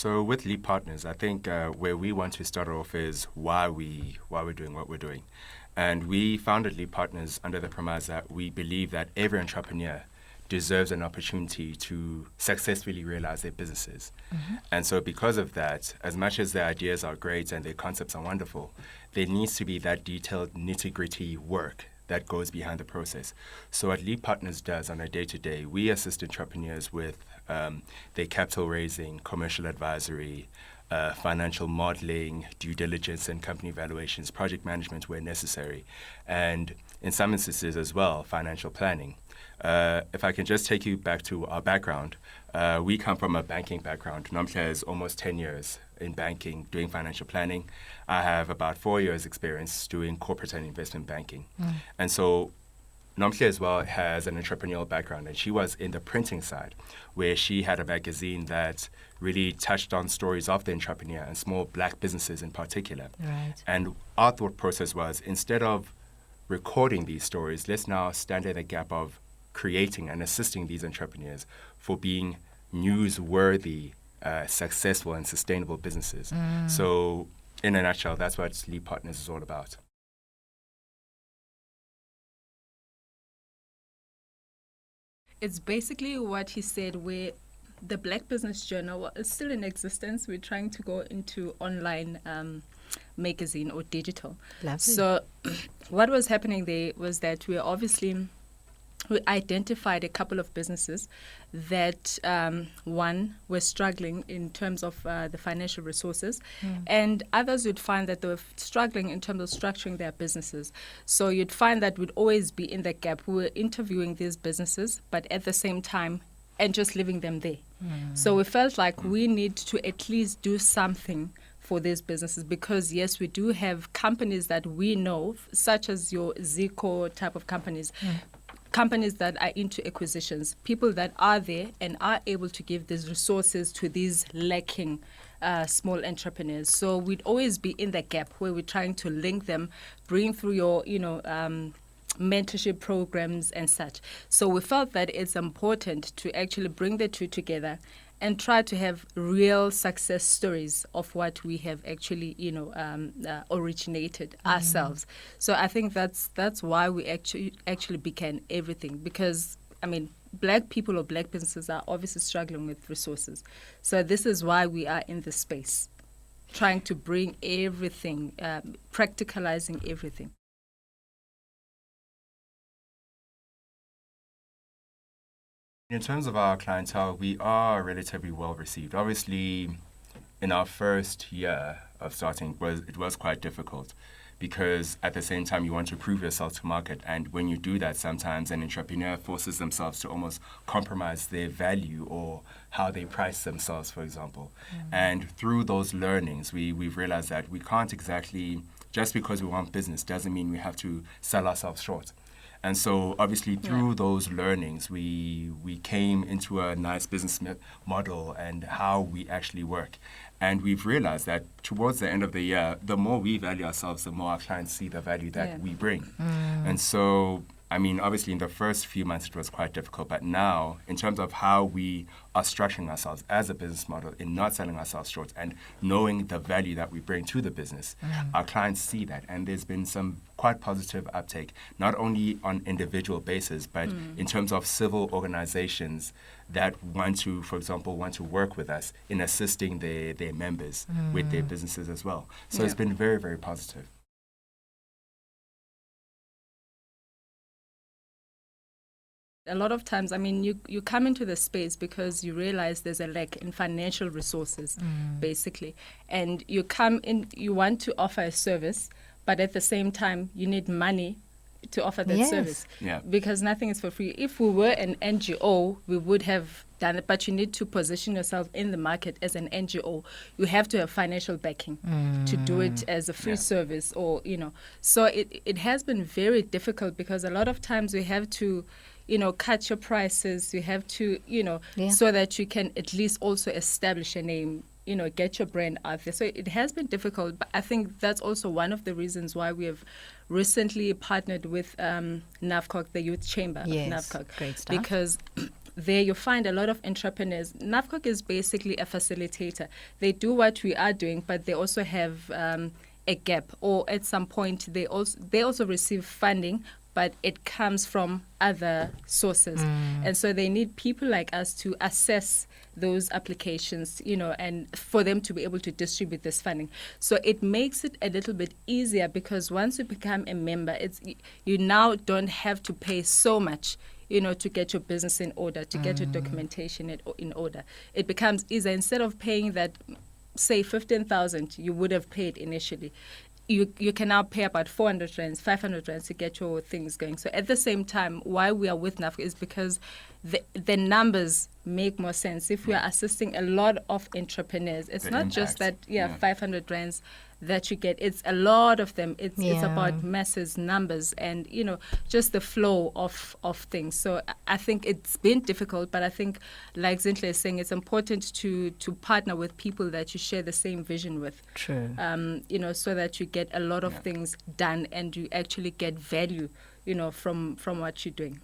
So with Leap Partners, I think where we want to start off is why we're doing what we're doing. And we founded Leap Partners under the premise that we believe that every entrepreneur deserves an opportunity to successfully realize their businesses. And so because of that, as much as their ideas are great and their concepts are wonderful, there needs to be that detailed nitty-gritty work that goes behind the process. So what Leap Partners does on a day-to-day, we assist entrepreneurs with their capital raising, commercial advisory, financial modeling, due diligence and company valuations, project management where necessary, and in some instances as well, financial planning. If I can just take you back to our background, we come from a banking background. Nomhle has almost 10 years in banking doing financial planning. I have about 4 years experience doing corporate and investment banking. And so Nomhle as well has an entrepreneurial background, and she was in the printing side, where she had a magazine that really touched on stories of the entrepreneur and small black businesses in particular. Right. And our thought process was, instead of recording these stories, let's now stand in the gap of creating and assisting these entrepreneurs for being newsworthy, successful and sustainable businesses. So in a nutshell, that's what Leap Partners is all about. It's basically what he said, where the Black Business Journal is still in existence. We're trying to go into online magazine or digital. Lovely. So what was happening there was that we identified a couple of businesses that, one, were struggling in terms of the financial resources, and others would find that they were struggling in terms of structuring their businesses. So you'd find that we'd always be in the gap. We were interviewing these businesses, but at the same time, and just leaving them there. So we felt like we need to at least do something for these businesses, because yes, we do have companies that we know, such as your Zico type of companies, companies that are into acquisitions, people that are there and are able to give these resources to these lacking small entrepreneurs. So we'd always be in the gap where we're trying to link them, bring through your, mentorship programs and such. So we felt that it's important to actually bring the two together and try to have real success stories of what we have actually, originated ourselves. So I think that's why we actually began everything, because, Black people or Black businesses are obviously struggling with resources. So this is why we are in this space, trying to bring everything, practicalizing everything. In terms of our clientele, we are relatively well received. Obviously, in our first year of starting, it was quite difficult, because at the same time you want to prove yourself to market, and when you do that, sometimes an entrepreneur forces themselves to almost compromise their value or how they price themselves, for example. And through those learnings, we've realized that we can't exactly, just because we want business doesn't mean we have to sell ourselves short. And so obviously through those learnings, we came into a nice business model and how we actually work. And we've realized that towards the end of the year, the more we value ourselves, the more our clients see the value that we bring. And so, obviously in the first few months it was quite difficult, but now in terms of how we are structuring ourselves as a business model in not selling ourselves short and knowing the value that we bring to the business, our clients see that. And there's been some quite positive uptake, not only on individual basis, but in terms of civil organizations that want to work with us in assisting their members with their businesses as well. So it's been very, very positive. A lot of times, you come into the space because you realize there's a lack in financial resources, basically. And you come in, you want to offer a service, but at the same time, you need money to offer that service. Yeah. Because nothing is for free. If we were an NGO, we would have done it, but you need to position yourself in the market as an NGO. You have to have financial backing to do it as a free service, or, So it has been very difficult, because a lot of times we have to cut your prices. You have to, so that you can at least also establish a name, get your brand out there. So it has been difficult, but I think that's also one of the reasons why we have recently partnered with NAVCOG, the Youth Chamber of NAVCOG. Great stuff. Because there you find a lot of entrepreneurs. NAFCOC is basically a facilitator. They do what we are doing, but they also have a gap, or at some point they also receive funding, but it comes from other sources. And so they need people like us to assess those applications, and for them to be able to distribute this funding. So it makes it a little bit easier, because once you become a member, you now don't have to pay so much, to get your business in order, to get your documentation in order. It becomes easier. Instead of paying that, say, 15,000 you would have paid initially, you can now pay about 400 rands, 500 rands to get your things going. So at the same time, why we are with NAFCOC is because the numbers make more sense. If we are assisting a lot of entrepreneurs, it's not just that 500 rands that you get. It's a lot of them. It's about masses, numbers, and just the flow of things. So I think it's been difficult, but I think, like Zinhle is saying, it's important to partner with people that you share the same vision with. True. So that you get a lot of things done and you actually get value, from what you're doing.